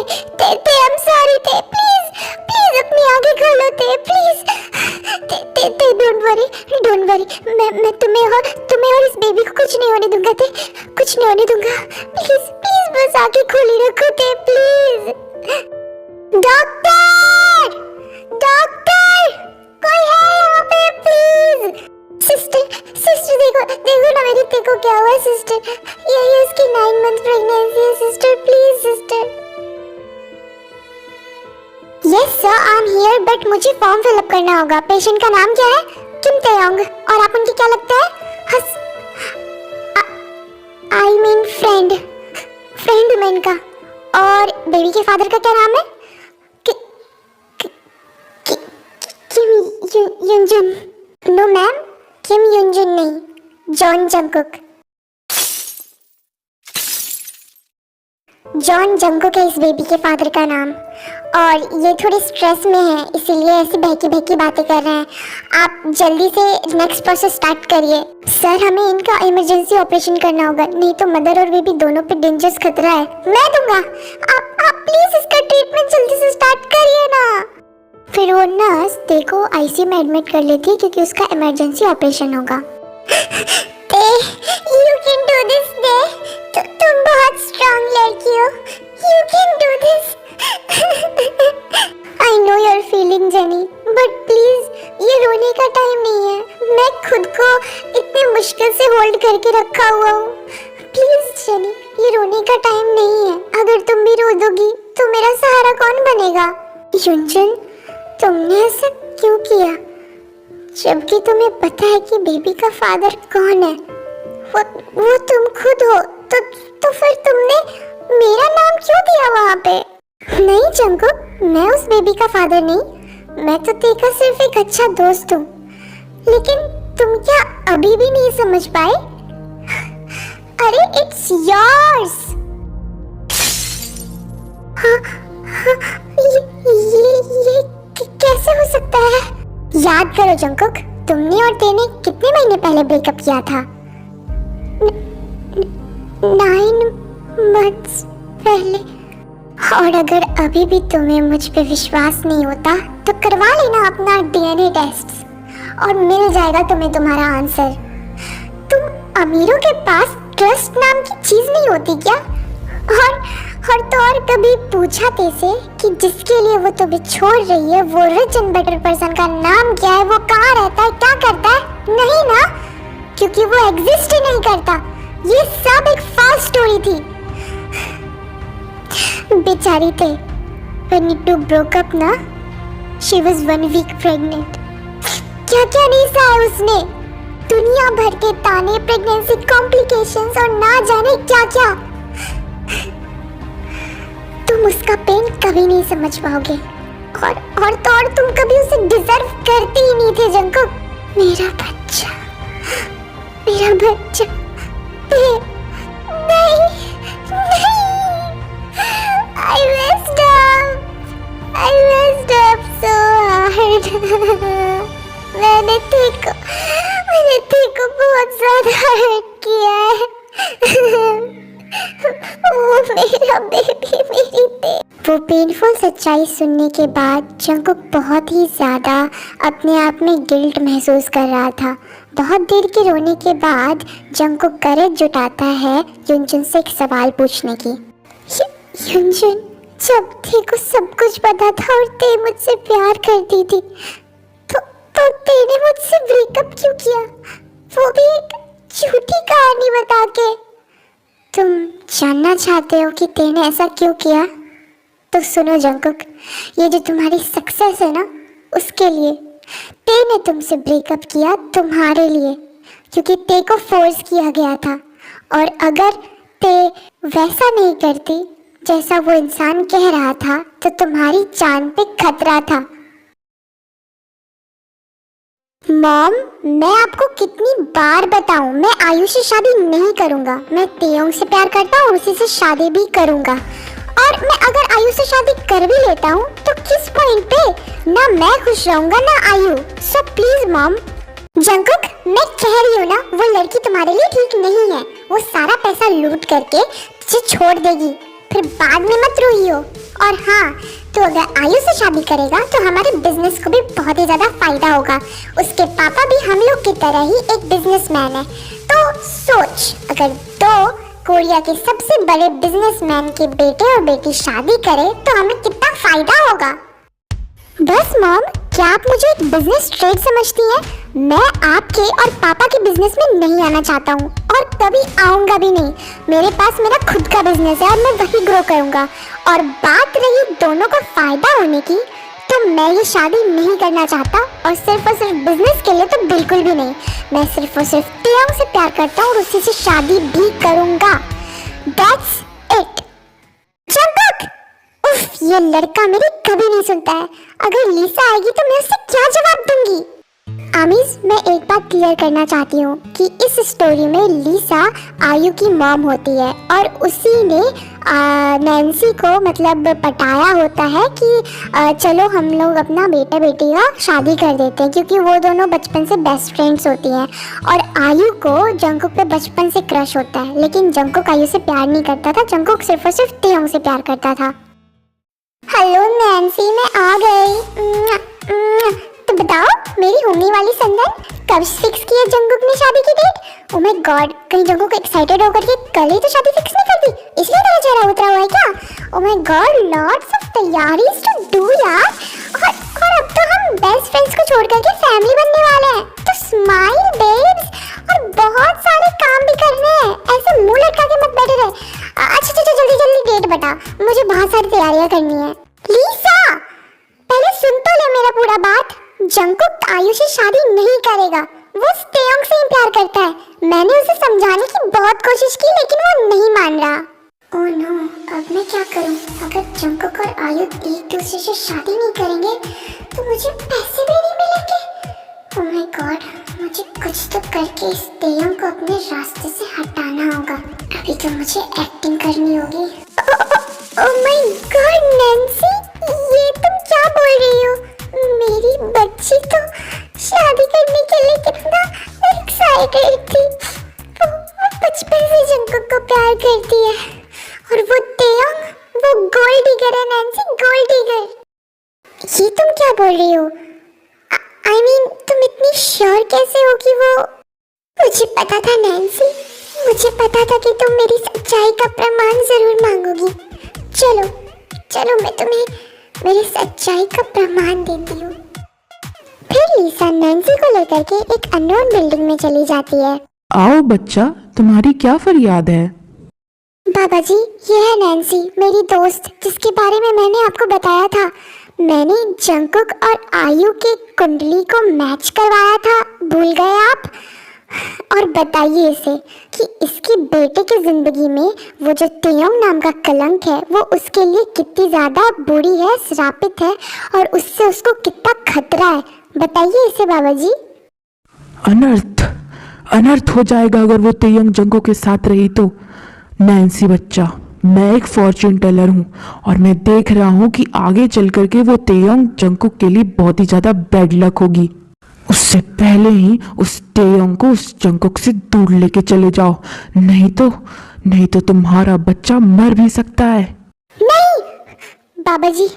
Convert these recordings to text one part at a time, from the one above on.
ते I'm sorry ते please please अपनी आंखें खोलो ते प्लीज ते डोंट वरी मैं तुम्हें और इस बेबी को कुछ नहीं होने दूंगा ते कुछ नहीं होने दूंगा प्लीज प्लीज बस आंखें खोली रखो ते प्लीज। डॉक्टर डॉक्टर कोई है यहाँ पे प्लीज। सिस्टर देखो ना मेरी तेको क्या हुआ सिस्टर, ये इसकी 9 मंथ प्रेगनेंसी है sister please sister. Yes sir I am here but मुझे फॉर्म फिलअप करना होगा। पेशेंट का नाम क्या है? किम तेयोंग। और आप उनकी क्या लगता है? आई मीन फ्रेंड मैं इनका। और बेबी के फादर का क्या नाम है? किम युनजुन। नो मैम किम युनजुन नहीं, जॉन जंगकुक। जॉन जंगकुक है इस बेबी के फादर का नाम। और ये थोड़े स्ट्रेस में है इसीलिए ऐसी बहकी बातें कर रहे हैं। आप जल्दी से नेक्स्ट प्रोसेस स्टार्ट करिए। सर हमें इनका इमरजेंसी ऑपरेशन करना होगा, नहीं तो मदर और बेबी दोनों पे डेंजरस खतरा है। मैं दूंगा। आप प्लीज इसका ट्रीटमेंट जल्दी से स्टार्ट करिए ना। फिर वो नर्स देखो आईसीयू में एडमिट कर लेती है क्योंकि उसका इमरजेंसी ऑपरेशन होगा। You can do this दे, तुम बहुत स्ट्रांग लड़की हो। You can do this। I know you're feeling jenny, but please ये रोने का टाइम नहीं है। मैं खुद को इतने मुश्किल से होल्ड करके रखा हुआ हूँ। प्लीज जेनी ये रोने का टाइम नहीं है। अगर तुम भी रो दोगी तो मेरा सहारा कौन बनेगा? युनजुन तुमने ऐसा क्यों किया जबकि तुम्हें पता है कि बेबी का फादर कौन है? वो तुम खुद हो तो फिर तुमने मेरा नाम क्यों दिया वहाँ पे? नहीं जंगकुक मैं उस बेबी का फादर नहीं, मैं तो तेका सिर्फ एक अच्छा दोस्त हूँ। लेकिन तुम क्या अभी भी नहीं समझ पाए? अरे इट्स योर्स। ये कैसे हो सकता है? याद करो जंगकुक तुमने और तेने कितने महीने पहले ब्रेकअप किया था? 9 मंथ्स पहले। और अगर अभी भी तुम्हें मुझ पे विश्वास नहीं होता तो करवा लेना अपना डीएनए टेस्ट और मिल जाएगा तुम्हें तुम्हारा आंसर। तुम अमीरों के पास ट्रस्ट नाम की चीज नहीं होती क्या? और कभी पूछा तेसे कि जिसके लिए वो तुम्हें छोड़ रही है वो रिच एंड बेटर पर्सन का नाम क्या है, वो कहाँ रहता है, क्या करता है? नहीं ना, क्योंकि वो एग्जिस्ट ही नहीं करता। ये सब एक फॉल्स स्टोरी थी। बेचारी थे when you two broke up ना, she was 1 week pregnant। क्या क्या नहीं सहा उसने, दुनिया भर के ताने, प्रेगनेंसी कॉम्प्लिकेशंस और ना जाने क्या क्या। तुम उसका पेन कभी नहीं समझ पाओगे और तुम कभी उसे डिजर्व करती ही नहीं थे जंगकुक। मेरा बच्चा नहीं I messed up so hard। मैंने तेको बहुत ज्यादा हर्ट किया है। ओ मेरा बेबी मेरी ते। वो पेनफुल सच्चाई सुनने के बाद जंगकुक बहुत ही ज्यादा अपने आप में गिल्ट महसूस कर रहा था। बहुत देर के रोने के बाद जंगकुक करेज जुटाता है युनजुन से एक सवाल पूछने की। युनजुन जब तेको सब कुछ पता था और ते मुझसे प्यार करती थी तो तेने मुझसे ब्रेकअप क्यों किया, वो भी एक झूठी कहानी बता के? तुम जानना चाहते हो कि तेने ऐसा क्यों किया? तो सुनो जंगकुक, ये जो तुम्हारी सक्सेस है ना उसके लिए तेने तुमसे ब्रेकअप किया, तुम्हारे लिए, क्योंकि ते को फोर्स किया गया था। और अगर ते वैसा नहीं करती जैसा वो इंसान कह रहा था तो तुम्हारी जान पे खतरा था। मॉम मैं आपको कितनी बार बताऊं, मैं आयुष से शादी नहीं करूंगा। मैं तेयोंग से प्यार करता हूँ, उसी से शादी भी करूंगा। और मैं अगर आयु से शादी कर भी लेता हूँ तो किस पॉइंट पे? ना मैं खुश रहूंगा ना आयु। So please mom. जंगकुक मैं कह रही हूँ ना, वो लड़की तुम्हारे लिए ठीक नहीं है। वो सारा पैसा लूट करके तुझे छोड़ देगी फिर बाद में मत रोइयो। और हाँ, तो अगर आयु से शादी करेगा तो हमारे बिजनेस को भी बहुत ही ज्यादा फायदा होगा। उसके पापा भी हम लोग की तरह ही एक बिजनेसमैन है। तो सोच, अगर दो कोरिया के सबसे बड़े बिजनेसमैन के बेटे और बेटी शादी करे तो हमें कितना फायदा होगा। बस मॉम, क्या आप मुझे एक बिजनेस ट्रेड समझती हैं? मैं आपके और पापा के बिजनेस में नहीं आना चाहता हूँ और कभी आऊँगा भी नहीं। मेरे पास मेरा खुद का बिजनेस है और मैं वही ग्रो करूँगा। और बात रही दोनों को फायदा होने की, तो मैं ये शादी नहीं करना चाहता और सिर्फ बिजनेस के लिए तो बिल्कुल भी नहीं। मैं सिर्फ और सिर्फ टेयोंग से प्यार करता हूँ और उसी से शादी भी करूँगा। That's it। जंगकुक! उफ, ये लड़का मेरी कभी नहीं सुनता है। अगर लीसा आएगी तो मैं उससे क्या जवाब दूंगी? आमिज, मैं एक बात क्लियर करना चाहती हूँ कि इस स्टोरी में लीसा आयु की मॉम होती है और उसी ने नैन्सी को मतलब पटाया होता है कि चलो हम लोग अपना बेटा बेटी का शादी कर देते हैं, क्योंकि वो दोनों बचपन से बेस्ट फ्रेंड्स होती हैं। और आयु को जंगकुक पे बचपन से क्रश होता है, लेकिन जंगकुक आयु से प्यार नहीं करता था। जंगकुक सिर्फ और सिर्फ टेयोंग से प्यार करता था। हेलो नैन्सी, मैं आ गई। तो बताओ, मेरी होने वाली संदन कब फिक्स की है जंगकुक ने शादी की डेट? ओह माय गॉड, कहीं जंगकुक एक्साइटेड होकर के कल ही तो शादी फिक्स नहीं कर दी, इसलिए तेरा चेहरा उतरा हुआ है क्या? Oh my God, lots of तैयारीज टू डू यार। और अब तो हम बेस्ट फ्रेंड्स को छोड़ करके फैमिली बनने वाले हैं। तो स्माइल बेब्स, और बहुत सारे काम भी करने हैं। ऐसे मुंह लटका के मत बैठे रहे। अच्छा जल्दी जल्दी डेट बता, मुझे बहुत सारी तैयारियां करनी है। लीसा, पहले सुन तो ले मेरा पूरा बात। जंगकुक आयु से शादी नहीं करेगा, वो टेयोंग से ही प्यार करता है। मैंने उसे समझाने की बहुत कोशिश की, लेकिन वो नहीं मान रहा। ओह नो, अब मैं क्या करूं? अगर जंगकुक और आयु एक दूसरे से शादी नहीं करेंगे तो मुझे पैसे भी नहीं मिलेंगे। ओह माय गॉड, मुझे कुछ तो करके इस टेयोंग को अपने रास्ते से हटाना होगा। अभी तो मुझे एक्टिंग करनी होगी। ओह माय गॉड नैन्सी, ये तुम क्या बोल रही हो? मेरी बच्ची तो शादी करने के लिए कितना एक्साइटेड थी। वो बचपन से जंगकुक को प्यार करती है और वो टेयोंग, वो गोल्ड डिगर है नैन्सी, गोल्ड डिगर। ये तुम क्या बोल रही हो? आई मीन तुम इतनी श्योर कैसे हो कि वो? मुझे पता था नैन्सी, मुझे पता था कि तुम मेरी सच्चाई का प्रमाण जरूर मांगोगी। चलो चलो, मैं तुम्हें मेरी सच्चाई का प्रमाण देती हूँ। फिर लीसा नैन्सी को लेकर के एक अननोन बिल्डिंग में चली जाती है। आओ बच्चा, तुम्हारी क्या फरियाद है? बाबा जी, ये है नैन्सी, मेरी दोस्त, जिसके बारे में मैंने आपको बताया था। मैंने जंगकुक और आयु के कुंडली को मैच करवाया था, भूल गए आप? और बताइए इसे कि इसकी बेटे की जिंदगी में वो जो टेयोंग नाम का कलंक है, वो उसके लिए कितनी ज्यादा बुरी है, श्रापित है, और उससे उसको कितना खतरा है। बताइए इसे बाबा जी। अनर्थ हो जाएगा अगर वो टेयोंग जंगकुक के साथ रही तो। नैन्सी बच्चा, मैं एक फॉर्च्यून टेलर हूँ और मैं देख रहा हूँ कि आगे चल करके वो टेयोंग जंगकुक के लिए बहुत ही ज्यादा बैड लक होगी। उससे पहले ही उस टेयोंग को उस जंगकुक से दूर लेके चले जाओ, नहीं तो तुम्हारा बच्चा मर भी सकता है। नहीं बाबा जी,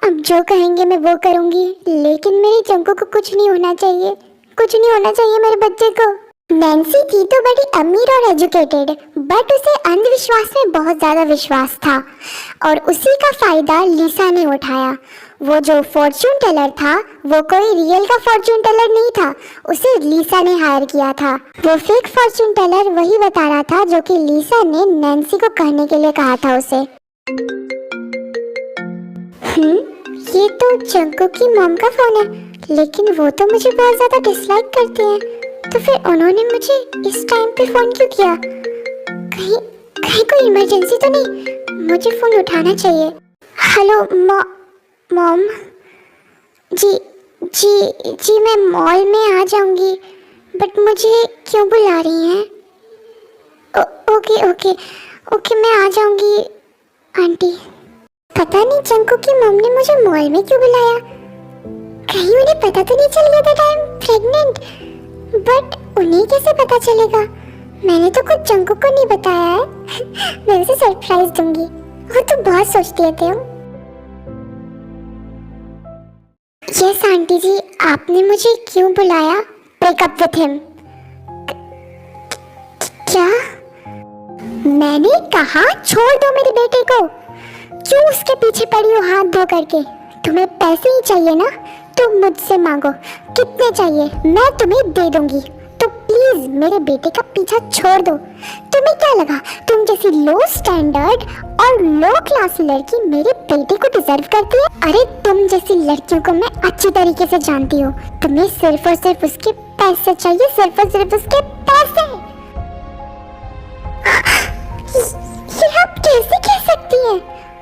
अब जो कहेंगे मैं वो करूंगी, लेकिन मेरे जंगकुक को कुछ नहीं होना चाहिए, कुछ नहीं होना चाहिए मेरे बच्चे को। नैन्सी थी तो बड़ी अमीर और एजुकेटेड, बट उसे अंधविश्वास में बहुत ज्यादा विश्वास था और उसी का फायदा लीसा ने उठाया। वो जो फॉर्च्यून टेलर था, वो कोई रियल का फॉर्च्यून टेलर नहीं था, उसे लीसा ने हायर किया था। वो फेक फॉर्च्यून टेलर वही बता रहा था जो कि लीसा ने नैन्सी को कहने के लिए कहा था उसे। ये तो जंगकुक की मॉम का फोन है, लेकिन वो तो मुझे बहुत ज्यादा डिसलाइक करते हैं, तो फिर उन्होंने मुझे इस टाइम पे फोन क्यों किया? कहीं कोई इमरजेंसी तो नहीं? मुझे फोन उठाना चाहिए। हेलो मॉम जी मैं मॉल में आ जाऊंगी, बट मुझे क्यों बुला रही हैं? ओके मैं आ जाऊंगी आंटी। पता नहीं जंगकुक की मॉम ने मुझे मॉल में क्यों बुलाया। कहीं उन्हें पता तो नहीं चल गया था आई एम प्रेग्नेंट? बट उन्हें कैसे पता चलेगा? मैंने तो कुछ जंगकुक को नहीं बताया है। मैं उसे सरप्राइज दूंगी। वो तो बहुत सोचती है तुम। यस आंटी जी, आपने मुझे क्यों बुलाया? Breakup with him. क्या? मैंने कहा छोड़ दो मेरे बेटे को। क्यों उसके पीछे पड़ी हो हाथ धो करके? तुम्हें पैसे ही चाहिए ना, तो मुझसे मांगो। कितने चाहिए मैं तुम्हें दे दूंगी। तो प्लीज मेरे बेटे का पीछा छोड़ दो। तुम्हें क्या लगा तुम जैसी लो स्टैंडर्ड और लो क्लास लड़की मेरे बेटे को डिजर्व करती है? अरे तुम जैसी लड़कियों को मैं अच्छी तरीके से जानती हूँ। तुम्हें सिर्फ और सिर्फ उसके पैसे चाहिए, सिर्फ और सिर्फ उसके पैसे। ये आप कैसे कह सकती हैं?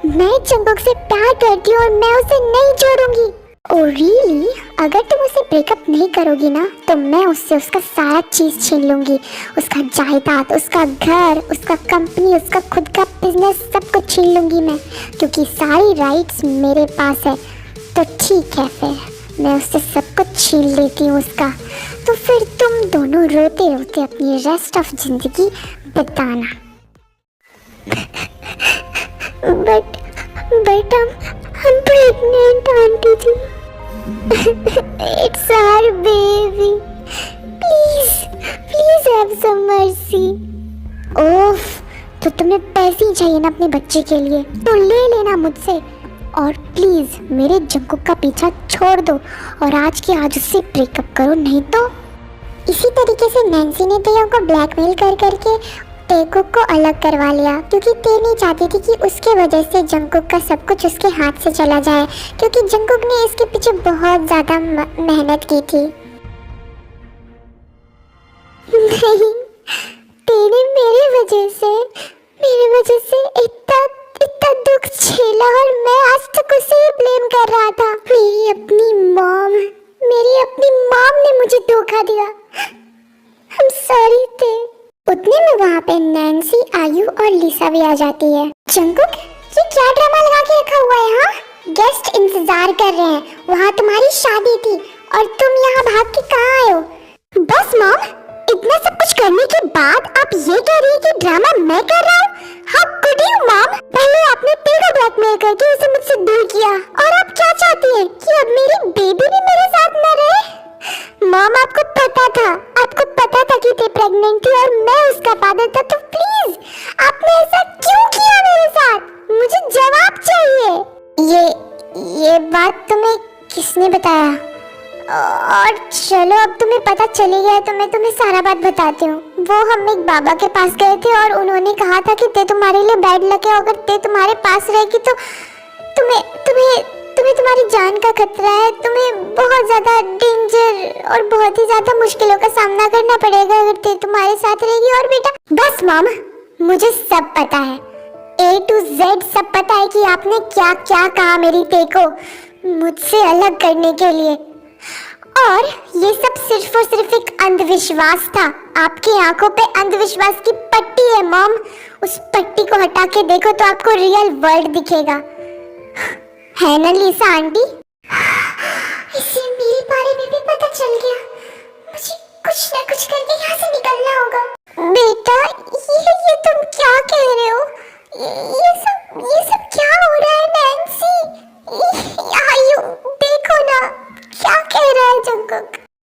मैं जंगकुक से प्यार करती हूँ और मैं उसे नहीं छोड़ूंगी। Oh really? अगर तुम उसे ब्रेकअप नहीं करोगी ना, तो मैं उससे उसका सारा चीज छीन लूंगी। उसका जायदाद, उसका घर, उसका कंपनी, उसका खुद का बिजनेस, सब कुछ छीन लूंगी मैं, क्योंकि सारी राइट्स मेरे पास है। तो ठीक है, फिर मैं उससे सब कुछ छीन लेती हूँ उसका। तो फिर तुम दोनों रोते रोते अपनी रेस्ट ऑफ जिंदगी बिताना। But I'm pregnant, aunty ji. It's our baby. Please have some mercy. ओफ, तो तुम्हें पैसे ही चाहिए ना अपने बच्चे के लिए, तो ले लेना मुझसे। और प्लीज मेरे जंगकुक का पीछा छोड़ दो और आज के आज उससे ब्रेकअप करो, नहीं तो। इसी तरीके से नैन्सी ने तेयोंग को ब्लैकमेल कर करके टेकुक को अलग करवा लिया, क्योंकि ते नहीं चाहती थी कि उसके वजह से जंगकुक का सब कुछ उसके हाथ से चला जाए, क्योंकि जंगकुक ने इसके पीछे बहुत ज्यादा मेहनत की थी। नहीं, तेने मेरी वजह से इतना दुख झेला और मैं आज तक उसे ही ब्लेम कर रहा था। मेरी अपनी मॉम ने मुझे धोखा दिया। I'm sorry थे। उतने में वहाँ पे नैन्सी, आयु और लिसा भी आ जाती है। जंगकुक, ये क्या ड्रामा लगा के रखा हुआ है? हाँ, गेस्ट इंतजार कर रहे हैं, वहाँ तुम्हारी शादी थी और तुम यहाँ भाग के कहाँ आए हो? बस मॉम, इतना सब कुछ करने के बाद आप ये कह रही है कि ड्रामा मैं कर रहा हूँ? How could you mom? पहले आपने ते को ब्लैकमेल करके उसे मुझसे दूर किया, और अब क्या चाहती है कि अब मेरी बेबी भी मेरे साथ न रहे? मॉम, आपको पता था कि ते प्रेग्नेंट थी और मैं उसका फादर था, तो प्लीज आपने ऐसा क्यों किया मेरे साथ? मुझे जवाब चाहिए। ये बात तुम्हें किसने बताया? और चलो, अब तुम्हें पता चली गया तो मैं तुम्हें सारा बात बताती हूँ। वो हम एक बाबा के पास गए थे और उन्होंने कहा था कि ते तुम्हारे लिए बैड लक है, अगर ते तुम्हारे पास रहेगी तो तुम्हें तुम्हारी जान का खतरा है, तुम्हें बहुत ज्यादा डेंजर और बहुत ही ज्यादा मुश्किलों का सामना करना पड़ेगा अगर ते तुम्हारे साथ रहेगी। और बेटा, बस मॉम, मुझे सब पता है, A to Z सब पता है कि आपने क्या क्या कहा मेरी ते को मुझसे अलग करने के लिए, और ये सब सिर्फ और सिर्फ एक अंधविश्वास था। आपकी आंखों पे अंधविश्वास की पट्टी है मॉम, उस पट्टी को हटा के देखो तो आपको रियल वर्ल्ड दिखेगा, है ना लिसा आंटी? इसे मेरे बारे में भी पता चल गया। मुझे कुछ ना कुछ करके यहाँ से निकलना होगा। बेटा, ये तुम क्या कह रहे हो? ये सब क्या हो रहा है नैन्सी? आयु, देखो ना क्या कह रहा है Jungkook.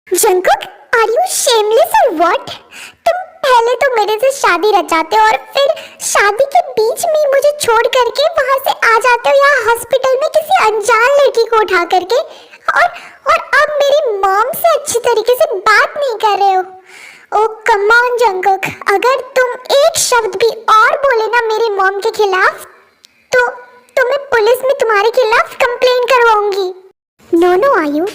Jungkook, are you shameless और व्हाट? तुम पहले तो मेरे से शादी रचाते हो और फिर शादी के बीच में मुझे छोड़ करके वहां से आ जाते हो यहाँ हॉस्पिटल में किसी अनजान लड़की को उठा करके, और अब मेरी मॉम से अच्छी तरीके से बात नहीं कर रहे हो। ओ कम ऑन जंगकुक, अगर तुम एक शब्द भी और बोले ना मेरी मॉम के खिलाफ तो मैं पुलिस में तुम्हारे खिलाफ कंप्लेन करवाऊंगी। नो आयु,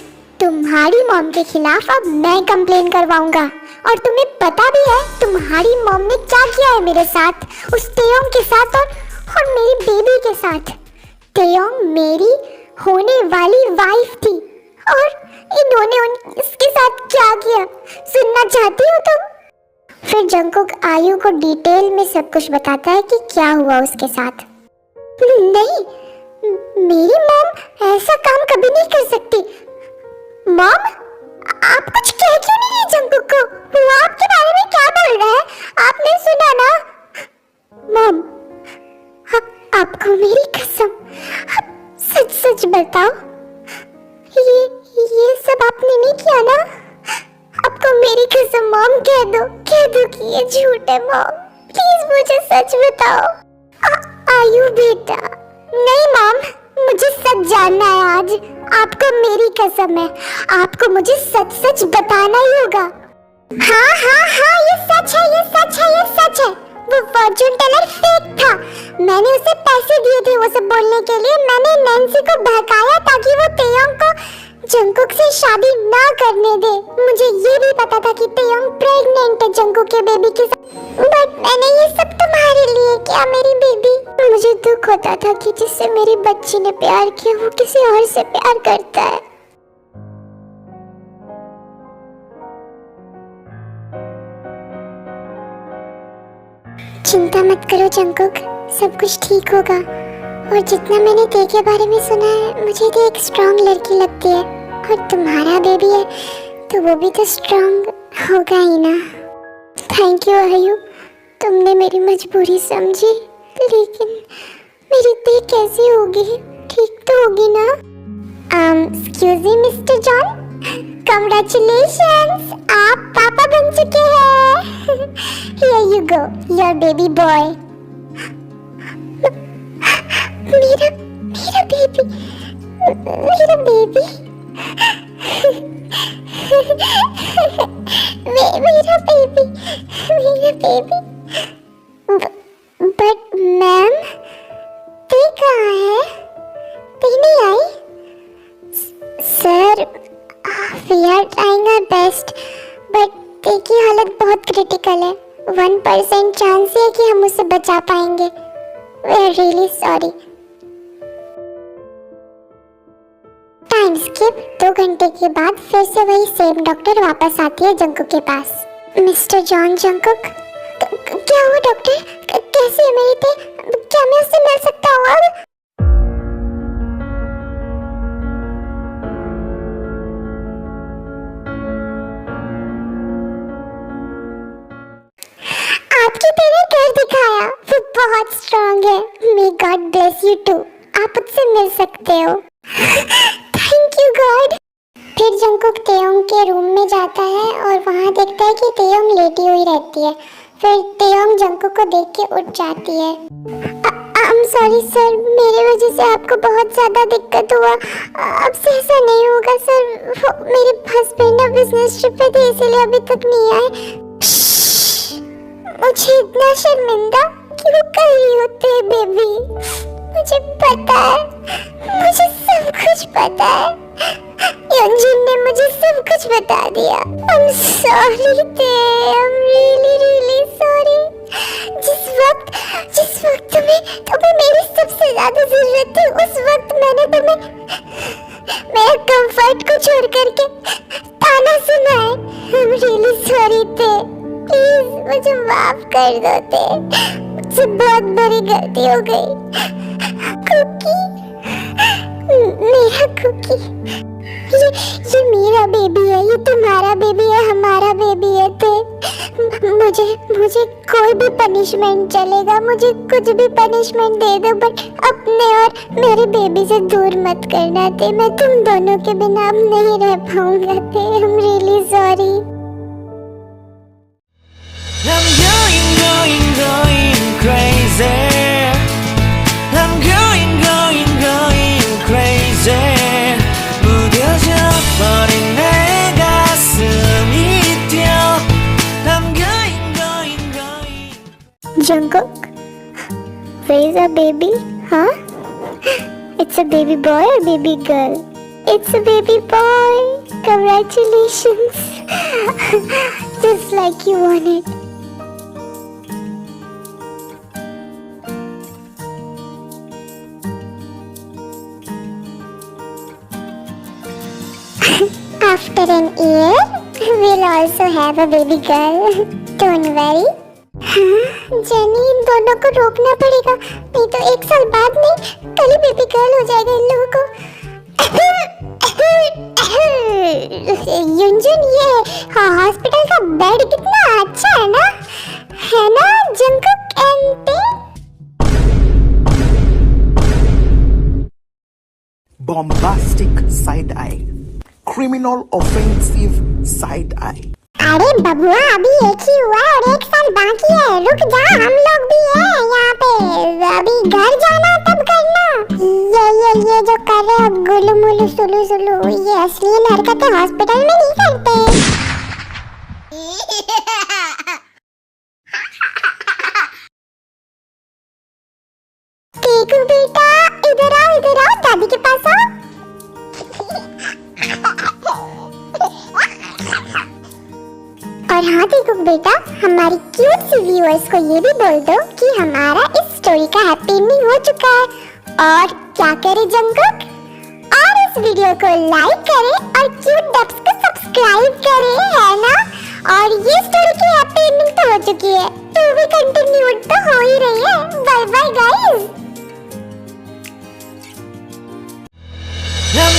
तुम्हारी मॉम के खिलाफ अब मैं कंप्लेन करवाऊंगा। और तुम्हें पता भी है तुम्हारी मॉम ने क्या किया है मेरे साथ, उस तेयोंग के साथ और मेरी बेबी के साथ। तेयोंग मेरी होने वाली वाइफ थी और इन्होंने इसके साथ क्या किया, सुनना चाहती हो तुम? फिर जंगकुक आयु को डिटेल में सब कुछ बताता है कि क्या हुआ उसके साथ। नहीं, मेरी मॉम ऐसा काम कभी नहीं कर सकती। मॉम, आप कुछ कह क्यों नहीं रही जंगकुक को? वो आपके बारे में क्या बोल रहा है? आपने सुना ना? मॉम, आपको मेरी कसम, आप सच सच बताओ, ये सब आपने नहीं किया ना? आपको मेरी कसम मॉम, कह दो कि ये झूठ है मॉम, प्लीज मुझे सच बताओ। आयु बेटा, नहीं मॉम, मुझे सच जानना है आज। आपको मेरी कसम है, आपको मुझे सच सच बताना ही होगा। हाँ हाँ हाँ, ये सच है, ये सच है, ये सच है। वो फॉर्चून टेलर फेक था। मैंने उसे पैसे दिए थे वो सब बोलने के लिए। मैंने नैन्सी को बहकाया ताकि वो तेयोंग को जंगकुक से शादी ना करने दे। मुझे ये भी पता था कि तेयोंग प्रेग्नेंट है जंगकुक के बेबी के साथ, बट मैंने ये सब तुम्हारे लिए किया मेरी बेबी। मुझे दुख होता था कि जिससे मेरी बच्ची ने प्यार किया वो किसी और से प्यार करता है। चिंता मत करो जंगकुक, सब कुछ ठीक होगा। और जितना मैंने ते के बारे में सुना है, मुझे तो एक स्ट्रॉन्ग लड़की लगती है, और तुम्हारा बेबी है तो वो भी तो स्ट्रॉन्ग होगा ही ना। थैंक यू आयु, तुमने मेरी मजबूरी समझी, लेकिन मेरी ते कैसी होगी? ठीक तो होगी ना? Excuse me mister John, Congratulations! आप पापा बन चुके हैं। Here you go, your baby boy. मेरा बेबी, मेरा बेबी, मेरा बेबी, मेरा बेबी। बट मैम, ते कहाँ है? ते नहीं आई? Sir, we are trying our best, but ते की हालत बहुत क्रिटिकल है। 1% चांस है कि हम उसे बचा पाएंगे। We are really sorry. Time skip 2 घंटे के बाद फिर से वही सेम डॉक्टर वापस आती है जंगकुक के पास। मिस्टर जॉन जंगकुक, क्या हुआ डॉक्टर? कैसी है मेरी ते? क्या मैं उससे मिल सकता हूँ अब? आपकी तेरे कर दिखाया, वो बहुत स्ट्रांग है। May God bless you too. आप उससे मिल सकते हो। Thank you God. फिर जंगकुक तेयोंग के रूम में जाता है और वहाँ देखता है कि तेयोंग लेटी हुई रहती है। फिर तेयोंग जंगकुक को देख के उठ जाती है। I'm sorry सर, मेरी वजह से आपको बहुत ज़्यादा दिक्कत हुआ। अब से ऐसा नहीं होगा सर। मेरे हस्बैंड ना बिजनेस ट्रिप पे थे, इसीलिए अभी तक नहीं आए। मुझे इतना शर्मिंदा क्यों कर रही होते है बेबी? मुझे पता है, मुझे सब कुछ पता है। योंजुन ने मुझे सब कुछ बता दिया। I'm sorry ते, I'm really sorry। जिस वक्त तुम्हें मेरी सबसे ज्यादा जरूरत थी, उस वक्त मैंने तुम्हें मेरा कंफर्ट को छोड़ करके ताना सुना है। I'm really sorry ते, प्लीज मुझे माफ कर दो ते, मुझसे बहुत बड़ी गलती हो गई। कुकी, मेरा कुकी, ये मेरा बेबी है, ये तुम्हारा बेबी है, हमारा बेबी है ते। मुझे कोई भी पनिशमेंट चलेगा, मुझे कुछ भी पनिशमेंट दे दो, बट अपने और मेरे बेबी से दूर मत करना ते। मैं तुम दोनों के बिना अब नहीं रह पाऊंगा ते। I'm really sorry। I'm going crazy. I'm going crazy. 무뎌져 버린 내 가슴이 뛰어. I'm going. Jungkook, where is our baby? Huh? It's a baby boy or baby girl? It's a baby boy. Congratulations. Just like you wanted. After an year, we'll also have a baby girl. Don't worry. हाँ, jenny, इन दोनों को रोकना पड़ेगा, नहीं तो 1 साल बाद नहीं, कल ही बेबी गर्ल हो जाएगा इन लोगों को। युंजुन, ये हॉस्पिटल का बेड कितना अच्छा है ना जंगकुक एंड ते? bombastic side eye, criminal offensive side eye. अरे बबुआ अभी एक ही हुआ है और 1 साल बाकी है, रुक जा, हम लोग भी हैं यहाँ पे, अभी घर जाना तब करना। ये जो कर रहे हो गुलू मुलू सुलू सुलू, ये असली हरकतें हॉस्पिटल में नहीं करते। टीकू बेटा इधर आओ दादी के पास आओ। और हाँ टीकू बेटा, हमारी क्यूट सी व्यूअर्स को ये भी बोल दो कि हमारा इस स्टोरी का हैप्पी एंडिंग हो चुका है। और क्या करे जंकुक, और इस वीडियो को लाइक करें और क्यूट डब्स को सब्सक्राइब करें, है ना। और ये स्टोरी की हैप्पी एंडिंग तो हो चुकी है, तो भी कंटिन्यूड तो हो ही रही है। Bye bye guys. I'm